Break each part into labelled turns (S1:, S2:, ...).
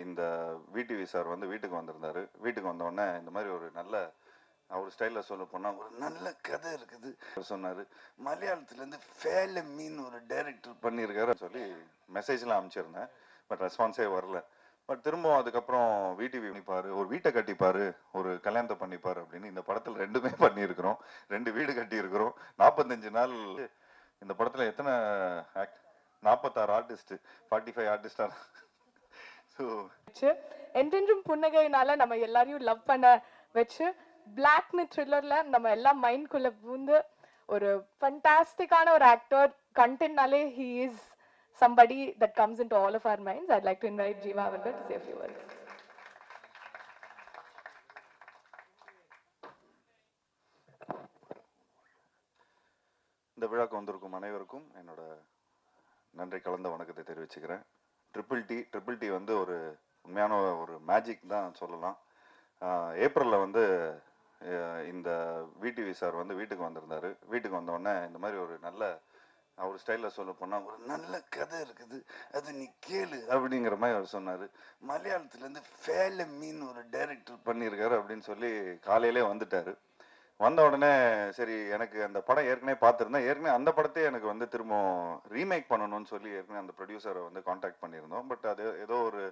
S1: இந்த VTV sir வந்து வீட்டுக்கு வந்திருந்தாரு. வீட்டுக்கு வந்தோடனே இந்த மாதிரி ஒரு நல்ல அவர் ஸ்டைலில் சொல்ல போனால் ஒரு நல்ல கதை இருக்குது சொன்னார். மலையாளத்துலேருந்து ஃபேல மீன் ஒரு டைரக்டர் பண்ணியிருக்காரு சொல்லி மெசேஜ்லாம் அனுப்பிச்சிருந்தேன். பட் ரெஸ்பான்ஸே வரல. பட் திரும்பவும் அதுக்கப்புறம் விடிவி பண்ணிப்பாரு, ஒரு வீட்டை கட்டிப்பாரு, ஒரு கல்யாணத்தை பண்ணிப்பாரு அப்படின்னு இந்த படத்தில் ரெண்டுமே பண்ணியிருக்கிறோம். 2 வீடு கட்டியிருக்கிறோம். 45 நாள். இந்த படத்தில் எத்தனை 46 ஆர்டிஸ்ட், 45 ஆர்டிஸ்டா. ஸோ
S2: என்றென்றும் புன்னகையினால நம்ம எல்லாரையும் லவ் பண்ண வச்சு பிளாக்னு த்ரில்லர்ல நம்ம எல்லாம் மைண்ட்குள்ள பூந்து ஒரு ஃபண்டாஸ்டிக்கான ஒரு ஆக்டர். கண்டென்ட்னாலே he is somebody that comes into all of our minds. I'd like to invite Jeeva Avarkar to say a few words.
S1: இந்த விழாக்கு வந்திருக்கும் அனைவருக்கும் என்னோட நன்றி கலந்த வணக்கத்தை தெரிவிச்சுக்கிறேன். ட்ரிபிள் டி வந்து ஒரு உண்மையான ஒரு மேஜிக் தான் சொல்லலாம். ஏப்ரலில் வந்து இந்த விடிவி சார் வந்து வீட்டுக்கு வந்திருந்தாரு. வீட்டுக்கு வந்தோடனே இந்த மாதிரி ஒரு நல்ல அவர் ஸ்டைலில் சொல்ல போனால் ஒரு நல்ல கதை இருக்குது, அது நீ கேளு அப்படிங்கிற மாதிரி அவர் சொன்னார். மலையாளத்துலேருந்து ஃபேல மீன் ஒரு டைரக்டர் பண்ணியிருக்காரு அப்படின்னு சொல்லி காலையிலே வந்துட்டார். வந்த உடனே சரி, எனக்கு அந்த படம் ஏற்கனவே பார்த்துருந்தேன். ஏற்கனவே அந்த படத்தையே எனக்கு வந்து திரும்ப ரீமேக் பண்ணணும்னு சொல்லி ஏற்கனவே அந்த ப்ரொடியூசரை வந்து காண்டாக்ட் பண்ணியிருந்தோம். பட் அது ஏதோ ஒரு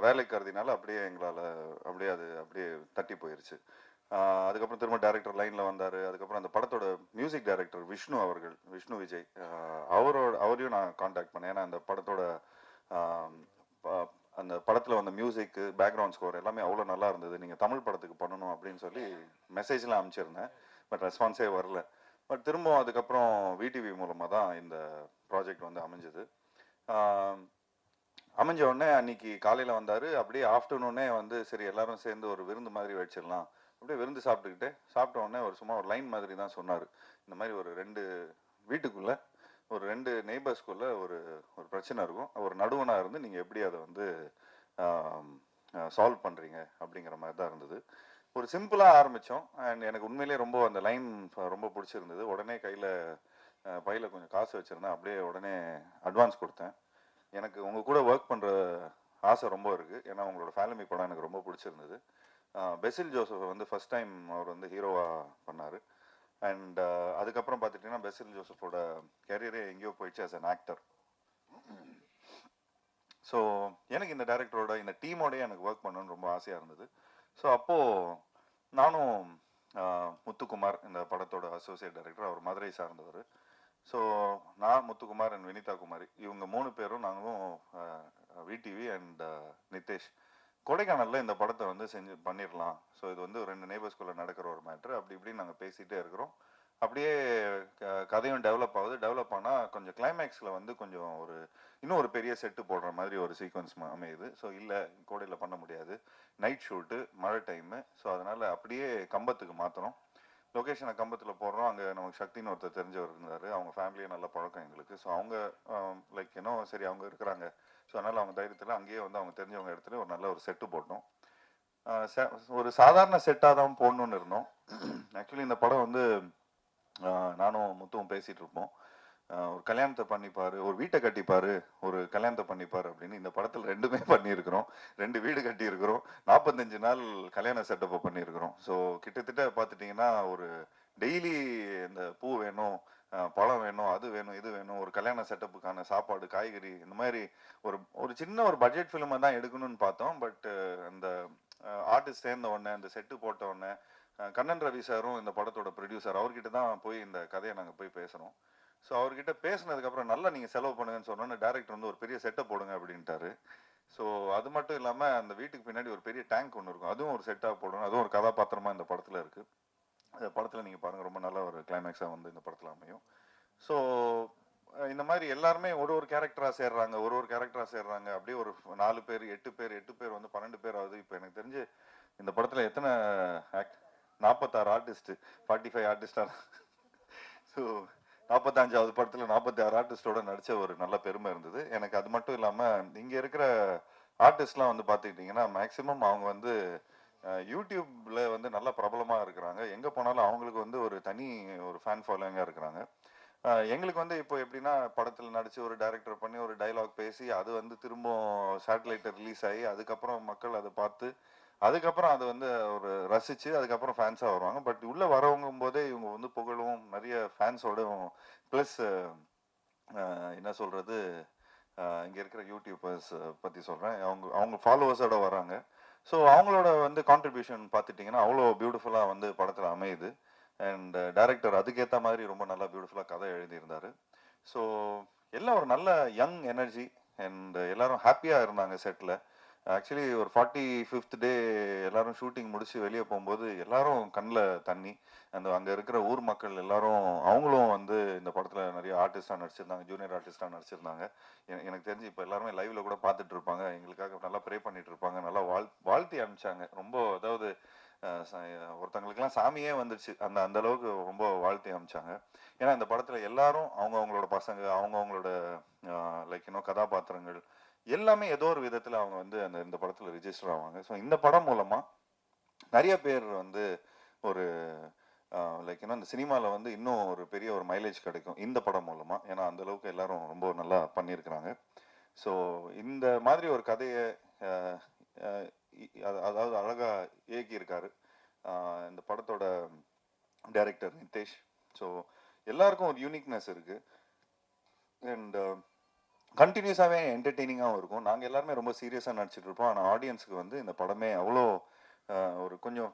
S1: வேலை கருதினால அப்படியே எங்களால் அப்படியே தட்டி போயிருச்சு. அதுக்கப்புறம் திரும்ப டைரக்டர் லைனில் வந்தார். அதுக்கப்புறம் அந்த படத்தோட மியூசிக் டைரக்டர் விஷ்ணு விஜய், அவரையும் நான் காண்டாக்ட் பண்ணேன். ஏன்னா அந்த படத்தோட அந்த படத்தில் வந்த மியூசிக்கு, பேக்ரவுண்ட் ஸ்கோர் எல்லாமே அவ்வளோ நல்லா இருந்தது. நீங்கள் தமிழ் படத்துக்கு பண்ணணும் அப்படின்னு சொல்லி மெசேஜ்லாம் அனுப்பிச்சிருந்தேன். பட் ரெஸ்பான்ஸே வரல. பட் திரும்பவும் அதுக்கப்புறம் விடிவி மூலமாக தான் இந்த ப்ராஜெக்ட் வந்து அமைஞ்சது. அமைஞ்ச உடனே அன்னைக்கு காலையில் வந்தார். அப்படியே ஆஃப்டர்நூனே வந்து சரி எல்லாரும் சேர்ந்து ஒரு விருந்து மாதிரி வச்சிடலாம். அப்படியே விருந்து சாப்பிட்ட உடனே சும்மா ஒரு லைன் மாதிரி தான் சொன்னார். இந்த மாதிரி ஒரு 2 வீட்டுக்குள்ளே ஒரு 2 நெய்பர்ஸ்குள்ளே ஒரு பிரச்சனை இருக்கும். ஒரு நடுவனாக இருந்து நீங்கள் எப்படி அதை வந்து சால்வ் பண்ணுறீங்க அப்படிங்கிற மாதிரி தான் இருந்தது. ஒரு சிம்பிளாக ஆரம்பித்தோம். அண்ட் எனக்கு உண்மையிலே ரொம்ப அந்த லைன் ரொம்ப பிடிச்சிருந்தது. உடனே பையில் கொஞ்சம் காசு வச்சுருந்தேன். அப்படியே உடனே அட்வான்ஸ் கொடுத்தேன். எனக்கு உங்கள் கூட ஒர்க் பண்ணுற ஆசை ரொம்ப இருக்குது. ஏன்னா உங்களோட ஃபேமிலி படம் எனக்கு ரொம்ப பிடிச்சிருந்தது. பெசில் ஜோசப் வந்து ஃபர்ஸ்ட் டைம் அவர் வந்து ஹீரோவாக பண்ணார். அண்ட் அதுக்கப்புறம் பார்த்துட்டிங்கன்னா பெசில் ஜோசஃபோட கேரியரே எங்கேயோ போயிடுச்சு ஆஸ் அன் ஆக்டர். ஸோ எனக்கு இந்த டைரக்டரோட இந்த டீமோடய எனக்கு ஒர்க் பண்ணணும்னு ரொம்ப ஆசையாக இருந்தது. ஸோ அப்போது நானும் முத்துக்குமார், இந்த படத்தோட அசோசியேட் டைரக்டர், அவர் மதுரை சார்ந்தவர். ஸோ நான், முத்துக்குமார் அண்ட் வினிதா குமாரி, இவங்க 3 பேரும் நாங்களும் விடிவி அண்ட் நிதேஷ் கொடைக்கானலில் இந்த படத்தை வந்து பண்ணிடலாம். ஸோ இது வந்து 2 நெய்பர்ஸ்குள்ளே நடக்கிற ஒரு மேட்ரு. அப்படி இப்படின்னு நாங்கள் பேசிகிட்டே இருக்கிறோம். அப்படியே கதையும் டெவலப் ஆனால் கொஞ்சம் கிளைமேக்ஸில் வந்து கொஞ்சம் இன்னும் ஒரு பெரிய செட்டு போடுற மாதிரி ஒரு சீக்வன்ஸ் அமையுது. ஸோ இல்லை, கோடையில் பண்ண முடியாது, நைட் ஷூட்டு, மழை டைமு. ஸோ அதனால் அப்படியே கம்பத்துக்கு மாற்றணும். லொக்கேஷனை கம்பத்தில் போடுறோம். அங்கே நமக்கு சக்தின்னு ஒருத்தர் தெரிஞ்சவர் இருந்தார். அவங்க ஃபேமிலியே நல்ல பழக்கம் எங்களுக்கு. ஸோ அவங்க லைக் சரி அவங்க இருக்கிறாங்க. ஸோ அதனால் அவங்க தைரியத்தில் அங்கேயே வந்து அவங்க தெரிஞ்சவங்க இடத்துல ஒரு நல்ல ஒரு செட்டு போட்டோம். ஒரு சாதாரண செட்டாக தான் போடணுன்னு இருந்தோம். ஆக்சுவலி இந்த படம் வந்து நானும் முத்துவும் பேசிகிட்டு இருப்போம். ஒரு கல்யாணத்தை பண்ணிப்பாரு, ஒரு வீட்டை கட்டிப்பாரு, ஒரு கல்யாணத்தை பண்ணிப்பாரு அப்படின்னு இந்த படத்தில் 2மே பண்ணியிருக்கிறோம். 2 வீடு கட்டியிருக்கிறோம். 45 நாள் கல்யாண செட்டப்பை பண்ணியிருக்கிறோம். ஸோ கிட்டத்தட்ட பார்த்துட்டிங்கன்னா ஒரு டெய்லி இந்த பூ வேணும், பழம் வேணும், அது வேணும், இது வேணும், ஒரு கல்யாண செட்டப்புக்கான சாப்பாடு, காய்கறி, இந்த மாதிரி ஒரு சின்ன ஒரு பட்ஜெட் ஃபிலிமை தான் எடுக்கணும்னு பார்த்தோம். பட் அந்த ஆர்டிஸ்ட் சேர்ந்த உடனே, அந்த செட்டு போட்ட உடனே, கண்ணன் ரவி சாரும் இந்த படத்தோட ப்ரொடியூசர், அவர்கிட்ட தான் போய் இந்த கதையை நாங்கள் போய் பேசுகிறோம். ஸோ அவர்கிட்ட பேசினதுக்கப்புறம் நல்லா நீங்கள் செலவு பண்ணுங்கன்னு சொன்னோன்னே டேரக்டர் வந்து ஒரு பெரிய செட்டப் போடுங்க அப்படின்ட்டாரு. ஸோ அது மட்டும் இல்லாமல் அந்த வீட்டுக்கு பின்னாடி ஒரு பெரிய டேங்க் ஒன்று இருக்கும், அதுவும் ஒரு செட்டாக போடணும். அதுவும் ஒரு கதாபாத்திரமாக இந்த படத்தில் இருக்குது. அந்த படத்தில் நீங்கள் பாருங்கள், ரொம்ப நல்ல ஒரு கிளைமேக்ஸாக வந்து இந்த படத்தில் அமையும். ஸோ இந்த மாதிரி எல்லாருமே ஒரு கேரக்டராக சேர்றாங்க. அப்படியே ஒரு 4 பேர் 8 பேர் வந்து 12 பேர் ஆகுது. இப்போ எனக்கு தெரிஞ்சு இந்த படத்தில் எத்தனை 46 ஆர்டிஸ்ட், 45 ஆர்டிஸ்டா. ஸோ 45வது படத்தில் 46 ஆர்டிஸ்டோட நடித்த ஒரு நல்ல பெருமை இருந்தது எனக்கு. அது மட்டும் இல்லாமல் இங்கே இருக்கிற ஆர்டிஸ்ட்லாம் வந்து பார்த்துக்கிட்டிங்கன்னா மேக்ஸிமம் அவங்க வந்து யூடியூப்ல வந்து நல்ல பிரபலமாக இருக்கிறாங்க. எங்கே போனாலும் அவங்களுக்கு வந்து ஒரு தனி ஒரு ஃபேன் ஃபாலோயிங்காக இருக்கிறாங்க. எங்களுக்கு வந்து இப்போ எப்படின்னா படத்தில் நடிச்சு ஒரு டைரக்டர் பண்ணி ஒரு டைலாக் பேசி அது வந்து திரும்ப சேட்டலைட்டை ரிலீஸ் ஆகி அதுக்கப்புறம் மக்கள் அதை பார்த்து அதுக்கப்புறம் அது வந்து ஒரு ரசிச்சு அதுக்கப்புறம் ஃபேன்ஸாக வருவாங்க. பட் உள்ளே வரவங்கும் போதே இவங்க வந்து புகழும் நிறைய ஃபேன்ஸோடும் ப்ளஸ் என்ன சொல்கிறது, இங்கே இருக்கிற யூடியூபர்ஸ் பற்றி சொல்கிறேன், அவங்க அவங்க ஃபாலோவர்ஸோட வராங்க. ஸோ அவங்களோட வந்து கான்ட்ரிபியூஷன் பார்த்துட்டிங்கன்னா அவ்வளோ பியூட்டிஃபுல்லாக வந்து படத்தில் அமையுது. அண்ட் டைரக்டர் அதுக்கேற்ற மாதிரி ரொம்ப நல்லா பியூட்டிஃபுல்லாக கதை எழுதியிருந்தார். ஸோ எல்லாம் ஒரு நல்ல யங் எனர்ஜி அண்ட் எல்லாரும் ஹாப்பியாக இருந்தாங்க செட்டில். ஆக்சுவலி ஒரு 45th டே எல்லாரும் ஷூட்டிங் முடிச்சு வெளியே போகும்போது எல்லாரும் கண்ணில் தண்ணி. அந்த அங்கே இருக்கிற ஊர் மக்கள் எல்லாரும் அவங்களும் வந்து இந்த படத்தில் நிறைய ஆர்டிஸ்டாக நடிச்சிருந்தாங்க, ஜூனியர் ஆர்டிஸ்டாக நடிச்சிருந்தாங்க. எனக்கு தெரிஞ்சு இப்போ எல்லாருமே லைவ்ல கூட பார்த்துட்டு இருப்பாங்க, எங்களுக்காக நல்லா ப்ரே பண்ணிட்டு இருப்பாங்க, நல்லா வாழ்த்தி அனுப்பிச்சாங்க. ரொம்ப அதாவது ஒருத்தங்களுக்குலாம் சாமியே வந்துச்சு, அந்த அந்த அளவுக்கு ரொம்ப வாழ்த்தி அனுப்பிச்சாங்க. ஏன்னா இந்த படத்தில் எல்லாரும் அவங்களோட பசங்க அவங்களோட லைக் இன்னும் கதாபாத்திரங்கள் எல்லாமே ஏதோ ஒரு விதத்தில் அவங்க வந்து இந்த படத்தில் ரிஜிஸ்டர் ஆவாங்க. ஸோ இந்த படம் மூலமாக நிறைய பேர் வந்து ஒரு லைக் இன்னும் இந்த சினிமாவில் வந்து இன்னும் ஒரு பெரிய ஒரு மைலேஜ் கிடைக்கும் இந்த படம் மூலமாக. ஏன்னா அந்த அளவுக்கு எல்லாரும் ரொம்ப நல்லா பண்ணியிருக்கிறாங்க. ஸோ இந்த மாதிரி ஒரு கதையை அதாவது அழகாக இயக்கியிருக்காரு இந்த படத்தோட டைரக்டர் நிதேஷ். ஸோ எல்லாருக்கும் ஒரு யூனிக்னஸ் இருக்குது அண்ட் கண்டினியூஸாகவே என்டர்டெய்னிங்காகவும் இருக்கும். நாங்கள் எல்லாருமே ரொம்ப சீரியஸாக நடிச்சிட்டு இருப்போம், ஆனால் ஆடியன்ஸுக்கு வந்து இந்த படமே அவ்வளோ ஒரு கொஞ்சம்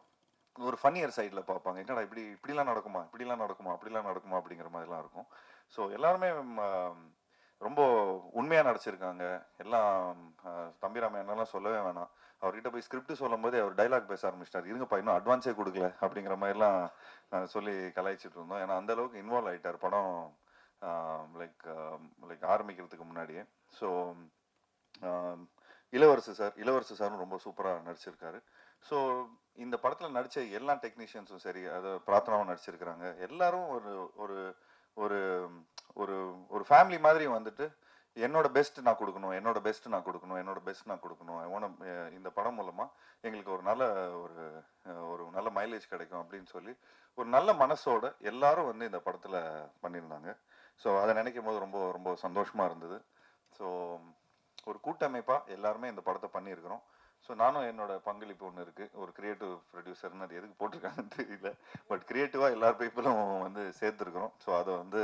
S1: ஒரு ஃபன்னியர் சைடில் பார்ப்பாங்க. என்னடா இப்படிலாம் நடக்குமா, இப்படிலாம் நடக்குமா, அப்படிலாம் நடக்குமா அப்படிங்கிற மாதிரிலாம் இருக்கும். ஸோ எல்லாருமே ரொம்ப உண்மையாக நடிச்சிருக்காங்க. எல்லாம் தம்பிராமையெல்லாம் சொல்லவே வேணாம். அவர்கிட்ட போய் ஸ்கிரிப்ட் சொல்லும் போதே அவர் டைலாக் பேச ஆரம்பிச்சிட்டார். இருங்கப்பா இன்னும் அட்வான்ஸே கொடுக்கல அப்படிங்கிற மாதிரிலாம் சொல்லி கலாய்ச்சிட்டு இருந்தோம். ஏன்னா அந்த அளவுக்கு இன்வால்வ் ஆகிட்டார் படம் லைக் லைக் ஆரம்பிக்கிறதுக்கு முன்னாடியே. ஸோ இளவரசு சாரும் ரொம்ப சூப்பராக நடிச்சிருக்காரு. ஸோ இந்த படத்தில் நடித்த எல்லா டெக்னீஷியன்ஸும் சரி, அதை பிரார்த்தனாவும் நடிச்சிருக்கிறாங்க. எல்லாரும் ஒரு ஒரு ஒரு ஒரு ஒரு ஃபேமிலி மாதிரி வந்துட்டு என்னோட பெஸ்ட் நான் கொடுக்கணும், என்னோட பெஸ்ட் நான் கொடுக்கணும், என்னோட பெஸ்ட் நான் கொடுக்கணும், இந்த படம் மூலமாக எங்களுக்கு ஒரு நல்ல ஒரு ஒரு நல்ல மைலேஜ் கிடைக்கும் அப்படின்னு சொல்லி ஒரு நல்ல மனசோட எல்லாரும் வந்து இந்த படத்தில் பண்ணியிருந்தாங்க. ஸோ அதை நினைக்கும் போது ரொம்ப ரொம்ப சந்தோஷமாக இருந்தது. ஸோ ஒரு கூட்டமைப்பாக எல்லாருமே இந்த படத்தை பண்ணியிருக்கிறோம். ஸோ நானும் என்னோட பங்களிப்பு ஒன்று இருக்குது, ஒரு கிரியேட்டிவ் ப்ரொடியூசர்னு. அது எதுக்கு போட்டிருக்காங்கன்னு தெரியல, பட் கிரியேட்டிவாக எல்லா பீப்புளும் வந்து சேர்த்துருக்குறோம். ஸோ அதை வந்து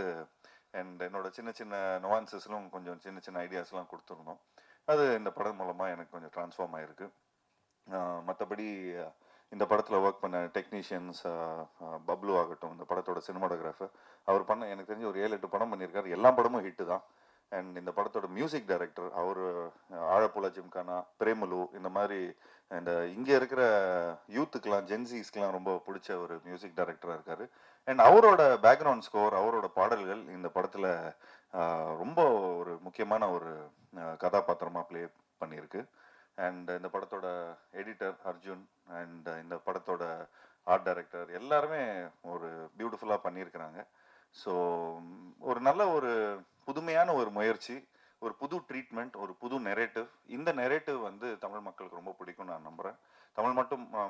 S1: அண்ட் என்னோட சின்ன சின்ன நுவான்சஸ்லும் கொஞ்சம் சின்ன சின்ன ஐடியாஸ்லாம் கொடுத்துருந்தோம். அது இந்த படம் மூலமாக எனக்கு கொஞ்சம் ட்ரான்ஸ்ஃபார்ம் ஆகிருக்கு. மற்றபடி இந்த படத்தில் ஒர்க் பண்ண டெக்னீஷியன்ஸ், பப்ளு ஆகட்டும், இந்த படத்தோட சினிமாட்டோகிராஃபர், அவர் பண்ண எனக்கு தெரிஞ்சு ஒரு 7-8 படம் பண்ணியிருக்காரு. எல்லா படமும் ஹிட்டு தான். அண்ட் இந்த படத்தோட மியூசிக் டைரக்டர் அவர் ஆழப்புல ஜிம்கானா, பிரேமலு, இந்த மாதிரி இந்த இங்கே இருக்கிற யூத்துக்கெலாம் ஜென்சிஸ்க்கெலாம் ரொம்ப பிடிச்ச ஒரு மியூசிக் டைரக்டராக இருக்கார். அண்ட் அவரோட பேக்ரவுண்ட் ஸ்கோர், அவரோட பாடல்கள் இந்த படத்தில் ரொம்ப ஒரு முக்கியமான ஒரு கதாபாத்திரமாக ப்ளே பண்ணியிருக்கு. அண்ட் இந்த படத்தோட எடிட்டர் அர்ஜுன் அண்ட் இந்த படத்தோட ஆர்ட் டைரக்டர் எல்லாருமே ஒரு பியூட்டிஃபுல்லாக பண்ணியிருக்கிறாங்க. ஸோ ஒரு நல்ல ஒரு புதுமையான ஒரு முயற்சி, ஒரு புது ட்ரீட்மெண்ட், ஒரு புது நெரேட்டிவ். இந்த நெரேட்டிவ் வந்து தமிழ் மக்களுக்கு ரொம்ப பிடிக்கும் நான் நம்புகிறேன். தமிழ்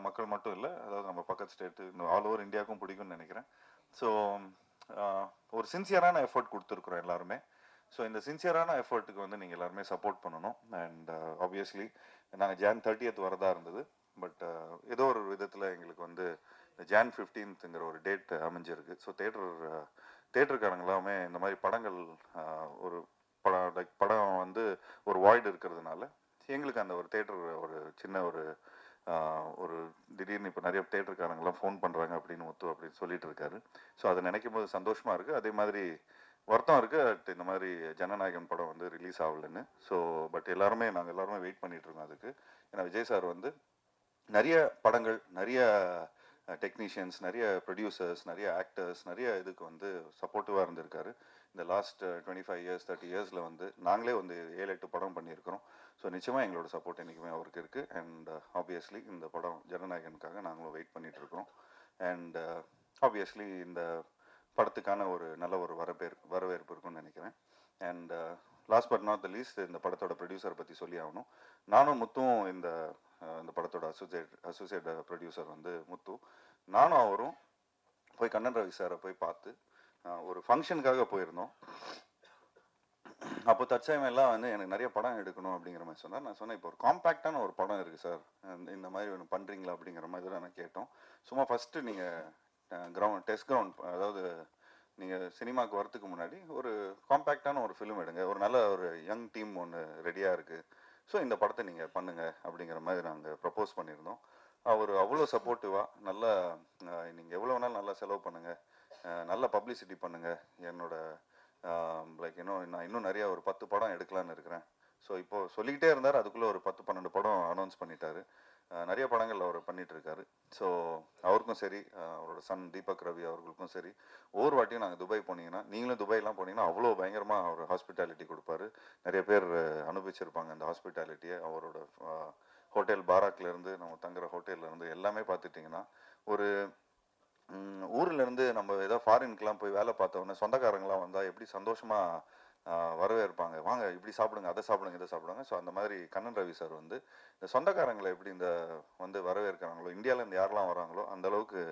S1: மக்கள் மட்டும் இல்லை, அதாவது நம்ம பக்கத்து ஸ்டேட்டு ஆல் ஓவர் இந்தியாவுக்கும் பிடிக்கும்னு நினைக்கிறேன். ஸோ ஒரு சின்சியரான எஃபர்ட் கொடுத்துருக்குறோம் எல்லாருமே. ஸோ இந்த சின்சியரான எஃபர்ட்டுக்கு வந்து நீங்கள் எல்லாருமே சப்போர்ட் பண்ணணும். அண்ட் ஆப்வியஸ்லி நாங்கள் Jan 30th வரதா இருந்தது, பட் ஏதோ ஒரு விதத்தில் எங்களுக்கு வந்து Jan 15th ஒரு டேட் அமைஞ்சிருக்கு. ஸோ தேட்டருக்காரங்க எல்லாமே இந்த மாதிரி படங்கள் ஒரு படம் வந்து ஒரு வாய்டு இருக்கிறதுனால எங்களுக்கு அந்த ஒரு தேட்டர் ஒரு சின்ன ஒரு திடீர்னு இப்போ நிறைய தேட்டருக்காரங்களாம் ஃபோன் பண்ணுறாங்க அப்படின்னு அப்படின்னு சொல்லிட்டு இருக்காரு. ஸோ அதை நினைக்கும் போது சந்தோஷமாக இருக்குது. அதே மாதிரி வருத்தம் இருக்குது, இந்த மாதிரி ஜனநாயகன் படம் வந்து ரிலீஸ் ஆகலைன்னு. ஸோ பட் நாங்கள் எல்லாருமே வெயிட் பண்ணிட்டு இருக்கோம் அதுக்கு. ஏன்னா விஜய் சார் வந்து நிறைய படங்கள், நிறைய டெக்னீஷியன்ஸ், நிறைய ப்ரொடியூசர்ஸ், நிறைய ஆக்டர்ஸ், நிறைய இதுக்கு வந்து சப்போர்ட்டிவாக இருந்திருக்காரு. இந்த லாஸ்ட் 25 years 30 yearsல வந்து நாங்களே வந்து 7-8 படம் பண்ணியிருக்கிறோம். ஸோ நிச்சயமாக எங்களோட சப்போர்ட் என்றைக்குமே அவருக்கு இருக்குது. அண்ட் ஆப்வியஸ்லி இந்த படம் ஜனநாயகனுக்காக நாங்களும் வெயிட் பண்ணிட்டு இருக்கிறோம். அண்ட் ஆப்வியஸ்லி இந்த படத்துக்கான ஒரு நல்ல ஒரு வரவேற்பு இருக்கும்னு நினைக்கிறேன். And last but not the least, இந்த படத்தோட ப்ரொடியூசரை பற்றி சொல்லி ஆகணும். நானும் முத்துவும் இந்த படத்தோட அசோசியேட் ப்ரொடியூசர் வந்து முத்து. நானும் அவரும் போய் கண்ணன் ரவி சாரை போய் பார்த்து ஒரு ஃபங்க்ஷனுக்காக போயிருந்தோம். அப்போ தற்சமயம் எல்லாம் வந்து எனக்கு நிறைய படம் எடுக்கணும் அப்படிங்கிற மாதிரி சொன்னார். நான் சொன்னேன், இப்போ ஒரு காம்பேக்டான ஒரு படம் இருக்குது சார், இந்த மாதிரி ஒன்று பண்ணுறீங்களா அப்படிங்கிற மாதிரி தான் நான் கேட்டோம். சும்மா ஃபஸ்ட்டு நீங்கள் டெஸ்ட் கிரவுண்ட், அதாவது நீங்கள் சினிமாவுக்கு வரத்துக்கு முன்னாடி ஒரு காம்பேக்டான ஒரு ஃபிலிம் எடுங்க, ஒரு நல்ல ஒரு யங் டீம் ஒன்று ரெடியாக இருக்குது, ஸோ இந்த படத்தை நீங்கள் பண்ணுங்கள் அப்படிங்கிற மாதிரி நாங்கள் ப்ரப்போஸ் பண்ணியிருந்தோம். அவர் அவ்வளோ சப்போர்ட்டிவாக, நல்லா நீங்கள் எவ்வளோ வேணாலும் நல்லா செலவு பண்ணுங்கள், நல்ல பப்ளிசிட்டி பண்ணுங்கள், என்னோட லைக் நான் இன்னும் நிறைய ஒரு 10 படம் எடுக்கலான்னு இருக்கிறேன். ஸோ இப்போ சொல்லிக்கிட்டே இருந்தார், அதுக்குள்ளே ஒரு 10-12 படம் அனௌன்ஸ் பண்ணிட்டாரு. நிறைய படங்கள் அவர் பண்ணிட்டு இருக்காரு. ஸோ அவருக்கும் சரி, அவரோட சன் தீபக் ரவி அவர்களுக்கும் சரி, ஒவ்வொரு வாட்டியும் நாங்கள் துபாய் போனீங்கன்னா, நீங்களும் துபாய்லாம் போனீங்கன்னா அவ்வளோ பயங்கரமாக அவர் ஹாஸ்பிட்டாலிட்டி கொடுப்பாரு. நிறைய பேர் அனுபவிச்சிருப்பாங்க அந்த ஹாஸ்பிட்டாலிட்டியை. அவரோட ஹோட்டல் பாராக்லேருந்து, நம்ம தங்குற ஹோட்டல்லேருந்து எல்லாமே பார்த்துட்டிங்கன்னா, ஒரு ஊர்ல இருந்து நம்ம ஏதோ ஃபாரினுக்குலாம் போய் வேலை பார்த்தோன்னே சொந்தக்காரங்களாம் வந்தால் எப்படி சந்தோஷமாக வரவேற்பாங்க, வாங்க இப்படி சாப்பிடுங்க, அதை சாப்பிடுங்க, இதை சாப்பிடுங்க. ஸோ அந்த மாதிரி கண்ணன் ரவி சார் வந்து இந்த சொந்தக்காரங்களை எப்படி வந்து வரவேற்கிறாங்களோ, இந்தியாவிலேருந்து யாரெல்லாம் வராங்களோ அந்த அளவுக்கு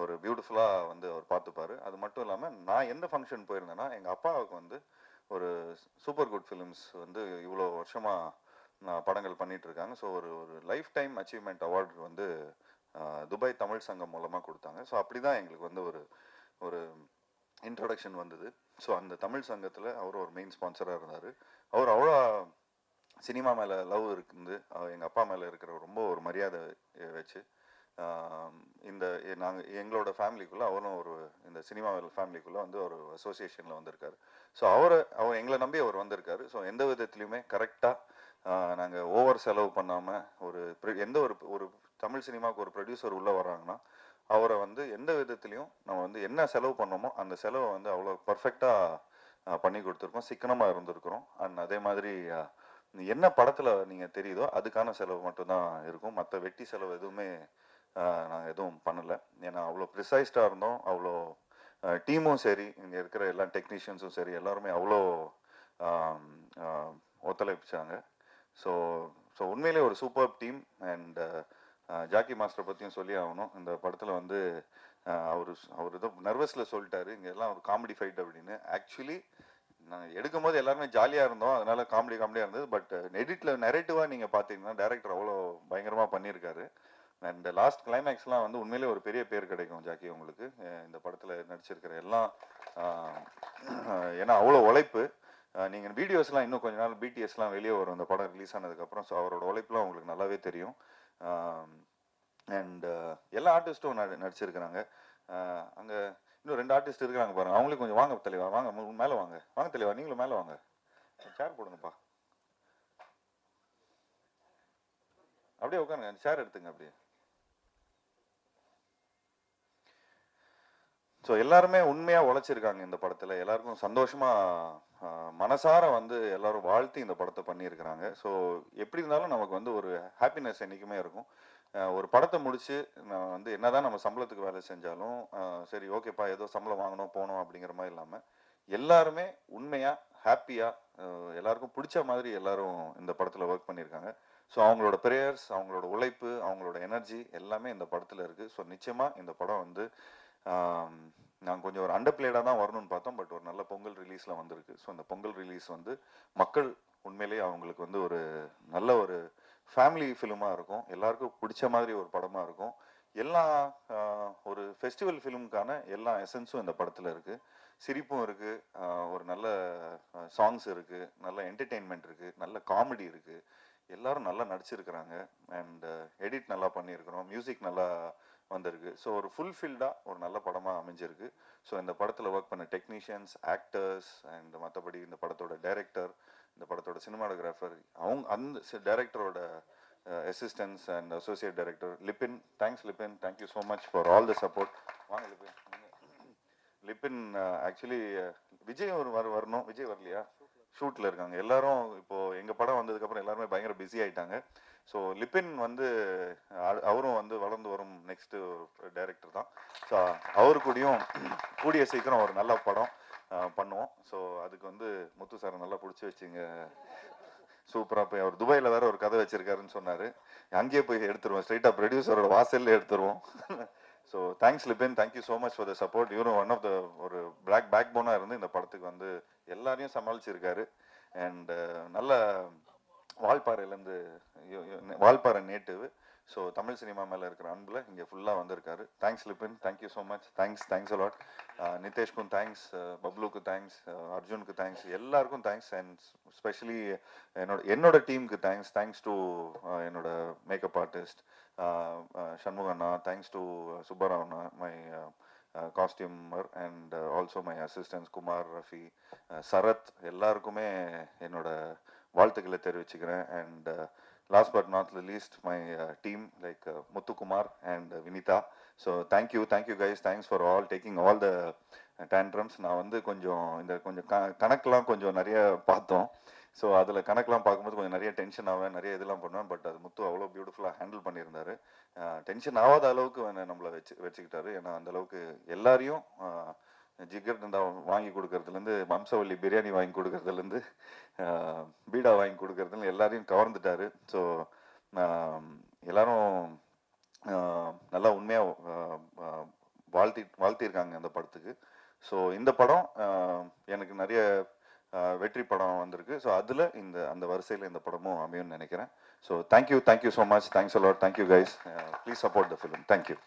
S1: ஒரு பியூட்டிஃபுல்லாக வந்து அவர் பார்த்துப்பாரு. அது மட்டும் இல்லாமல் நான் எந்த ஃபங்க்ஷன் போயிருந்தேன்னா, எங்கள் அப்பாவுக்கு வந்து ஒரு சூப்பர் குட் ஃபிலிம்ஸ் வந்து இவ்வளோ வருஷமாக படங்கள் பண்ணிட்டு இருக்காங்க. ஸோ ஒரு ஒரு லைஃப் டைம் அச்சீவ்மெண்ட் அவார்டு வந்து துபாய் தமிழ் சங்கம் மூலமாக கொடுத்தாங்க. ஸோ அப்படி தான் எங்களுக்கு வந்து ஒரு ஒரு இன்ட்ரடக்ஷன் வந்தது. ஸோ அந்த தமிழ் சங்கத்தில் அவர் ஒரு மெயின் ஸ்பான்சராக இருந்தார். அவர் அவ்வளோ சினிமா மேலே லவ் இருக்குது, எங்கள் அப்பா மேலே இருக்கிற ரொம்ப ஒரு மரியாதை வச்சு இந்த எங்களோட ஃபேமிலிக்குள்ளே அவரும் ஒரு இந்த சினிமா ஃபேமிலிக்குள்ளே வந்து ஒரு அசோசியேஷனில் வந்திருக்காரு. ஸோ அவர் எங்களை நம்பி அவர் வந்திருக்காரு. ஸோ எந்த விதத்துலையுமே கரெக்டாக நாங்கள் ஓவர் செலவு பண்ணாமல், எந்த ஒரு தமிழ் சினிமாவுக்கு ஒரு ப்ரொடியூசர் உள்ளே வராங்கன்னா அவரை வந்து எந்த விதத்துலையும் நம்ம வந்து என்ன செலவு பண்ணோமோ அந்த செலவை வந்து அவ்வளோ பர்ஃபெக்டாக பண்ணி கொடுத்துருக்கோம், சிக்கனமாக இருந்திருக்கிறோம். அண்ட் அதே மாதிரி என்ன படத்தில் நீங்கள் தெரியுதோ அதுக்கான செலவு மட்டும்தான் இருக்கும், மற்ற வெட்டி செலவு எதுவுமே நாங்கள் எதுவும் பண்ணலை. ஏன்னா அவ்வளோ ப்ரிசைஸ்டாக இருந்தோம். அவ்வளோ டீமும் சரி, இங்கே இருக்கிற எல்லா டெக்னீஷியன்ஸும் சரி, எல்லாருமே அவ்வளோ ஒத்துழைப்பிச்சாங்க. ஸோ ஸோ உண்மையிலே ஒரு சூப்பர் டீம். அண்ட் ஜாக்கி மாஸ்டரை பற்றியும் சொல்லி ஆகணும். இந்த படத்தில் வந்து அவர் ஏதோ நர்வஸில் சொல்லிட்டாரு, இங்கே எல்லாம் ஒரு காமெடி ஃபைட் அப்படின்னு. ஆக்சுவலி நாங்கள் எடுக்கும் போது எல்லாருமே ஜாலியாக இருந்தோம், அதனால காமெடியாக இருந்தது. பட் எடிட்டில் நெரேட்டிவாக நீங்கள் பார்த்தீங்கன்னா டேரக்டர் அவ்வளோ பயங்கரமாக பண்ணியிருக்காரு. அண்ட் லாஸ்ட் கிளைமேக்ஸ்லாம் வந்து உண்மையிலே ஒரு பெரிய பேர் கிடைக்கும் ஜாக்கி உங்களுக்கு, இந்த படத்தில் நடிச்சிருக்கிற எல்லாம். ஏன்னா அவ்வளோ உழைப்பு. நீங்கள் வீடியோஸ்லாம் இன்னும் கொஞ்ச நாள் பிடிஎஸ்லாம் வெளியே வரும் இந்த படம் ரிலீஸ் ஆனதுக்கப்புறம். ஸோ அவரோட உழைப்புலாம் உங்களுக்கு நல்லாவே தெரியும். அண்ட் எல்லா ஆர்டிஸ்ட்டும் நடிச்சிருக்கிறாங்க. அங்கே இன்னும் 2 ஆர்டிஸ்ட் இருக்கிறாங்க பாருங்க, அவங்களே கொஞ்சம் வாங்க தெளிவா, வாங்க மேலே வாங்க, வாங்க தெளிவா, நீங்களும் மேலே வாங்க, சேர் போடுங்கப்பா, அப்படியே உட்காருங்க, சேர் எடுத்துங்க அப்படியே. ஸோ எல்லாருமே உண்மையாக உழைச்சிருக்காங்க இந்த படத்தில். எல்லாருக்கும் சந்தோஷமாக மனசார வந்து எல்லாரும் வாழ்த்தி இந்த படத்தை பண்ணியிருக்கிறாங்க. ஸோ எப்படி இருந்தாலும் நமக்கு வந்து ஒரு ஹாப்பினஸ் என்றைக்குமே இருக்கும். ஒரு படத்தை முடித்து நான் வந்து என்னதான் நம்ம சம்பளத்துக்கு வேலை செஞ்சாலும் சரி ஓகேப்பா ஏதோ சம்பளம் வாங்கணும் போகணும் அப்படிங்கிற மாதிரி இல்லாமல் எல்லாருமே உண்மையாக ஹாப்பியாக எல்லாருக்கும் பிடிச்ச மாதிரி எல்லாரும் இந்த படத்தில் ஒர்க் பண்ணியிருக்காங்க. ஸோ அவங்களோட ப்ரேயர்ஸ், அவங்களோட உழைப்பு, அவங்களோட எனர்ஜி எல்லாமே இந்த படத்தில் இருக்குது. ஸோ நிச்சயமாக இந்த படம் வந்து நாங்கள் கொஞ்சம் ஒரு அண்டர்பிளேடாக தான் வரணும்னு பார்த்தோம், பட் ஒரு நல்ல பொங்கல் ரிலீஸில் வந்திருக்கு. ஸோ இந்த பொங்கல் ரிலீஸ் வந்து மக்கள் உண்மையிலேயே அவங்களுக்கு வந்து ஒரு நல்ல ஒரு ஃபேமிலி ஃபிலிமாக இருக்கும், எல்லாருக்கும் பிடிச்ச மாதிரி ஒரு படமாக இருக்கும். எல்லா ஒரு ஃபெஸ்டிவல் ஃபிலிமுக்கான எல்லா எசன்ஸும் இந்த படத்தில் இருக்குது. சிரிப்பும் இருக்குது, ஒரு நல்ல சாங்ஸ் இருக்குது, நல்ல என்டர்டெயின்மெண்ட் இருக்குது, நல்ல காமெடி இருக்குது, எல்லாரும் நல்லா நடிச்சிருக்கிறாங்க. அண்ட் எடிட் நல்லா பண்ணியிருக்கிறோம், மியூசிக் நல்லா வந்திருக்கு. ஸோ ஒரு ஃபுல்ஃபில்டாக ஒரு நல்ல படமாக அமைஞ்சிருக்கு. ஸோ இந்த படத்தில் ஒர்க் பண்ண டெக்னீஷியன்ஸ், ஆக்டர்ஸ் அண்ட் மற்றபடி இந்த படத்தோட டைரக்டர், இந்த படத்தோட சினிமாட்டோகிராஃபர், அந்த டைரக்டரோட assistants and associate director Libin, thanks Libin, thank you so much for all the support. வாங்க லிபின். லிபின் ஆக்சுவலி விஜய் வரணும், விஜய் வரலையா, ஷூட்டில் இருக்காங்க எல்லாரும். இப்போது எங்கள் படம் வந்ததுக்கப்புறம் எல்லாருமே பயங்கர பிஸி ஆகிட்டாங்க. ஸோ லிபின் வந்து அவரும் வந்து வளர்ந்து வரும் நெக்ஸ்ட்டு டைரக்டர் தான். ஸோ அவரு கூடயும் கூடிய சீக்கிரம் ஒரு நல்ல படம் பண்ணுவோம். ஸோ அதுக்கு வந்து முத்து சாரை நல்லா பிடிச்சி வச்சுங்க, சூப்பராக போய் அவர் துபாயில் வேற ஒரு கதை வச்சிருக்காருன்னு சொன்னார், அங்கேயே போய் எடுத்துருவோம், ஸ்ட்ரைட்டாக ப்ரொடியூசரோட வாசல்ல எடுத்துருவோம். So thanks Libin, thank you so much for the support. இவரும் ஒன் ஆஃப் த ஒரு பேக் போனாக இருந்து இந்த படத்துக்கு வந்து எல்லாரையும் சமாளிச்சிருக்காரு. அண்ட் நல்ல வால்பாறையிலேருந்து Valparai native. So Tamil cinema மேலே இருக்கிற அன்பில் இங்கே ஃபுல்லாக வந்திருக்காரு. Thanks Libin, thank you so much. Thanks a lot. நிதேஷ்க்கும் தேங்க்ஸ், பப்ளுக்கு தேங்க்ஸ், அர்ஜுனுக்கு தேங்க்ஸ், எல்லாருக்கும் தேங்க்ஸ். அண்ட் ஸ்பெஷலி என்னோட டீமுக்கு தேங்க்ஸ் டு என்னோட மேக்கப் ஆர்டிஸ்ட் சண்முகண்ணா, தேங்க்ஸ் டு சுப்பராவண்ணா, my costumer, and also my assistants Kumar, Rafi, Sarath, எல்லாருக்குமே என்னோட வாழ்த்துக்களை தெரிவிச்சுக்கிறேன். And last but not least my team like Muthukumar and Vinitha. So thank you guys, thanks for all taking all the tantrums. நான் வந்து கொஞ்சம் கணக்கெலாம் கொஞ்சம் நிறைய பார்த்தோம். ஸோ அதில் கணக்கெலாம் பார்க்கும்போது கொஞ்சம் நிறைய டென்ஷன் ஆவேன், நிறைய இதெல்லாம் பண்ணுவேன். பட் அது முத்து அவ்வளோ பியூட்டிஃபுல்லாக ஹேண்டில் பண்ணியிருந்தாரு. டென்ஷன் ஆகாத அளவுக்கு நம்மளை வச்சுக்கிட்டாரு. ஏன்னா அந்த அளவுக்கு எல்லாரையும் ஜிகர் தண்டா வாங்கி கொடுக்கறதுலேருந்து, வம்சவல்லி பிரியாணி வாங்கி கொடுக்கறதுலேருந்து, பீடா வாங்கி கொடுக்கறதுல எல்லாரையும் கவர்ந்துட்டாரு. ஸோ எல்லாரும் நல்லா உண்மையாக வாழ்த்திருக்காங்க அந்த படத்துக்கு. ஸோ இந்த படம் எனக்கு நிறைய வெற்றி படம் வந்திருக்கு. ஸோ அதில் அந்த வரிசையில் இந்த படமும் அமையும்னு நினைக்கிறேன். So thank you so much. Thanks allot. Thank you guys. Please support the film. Thank you.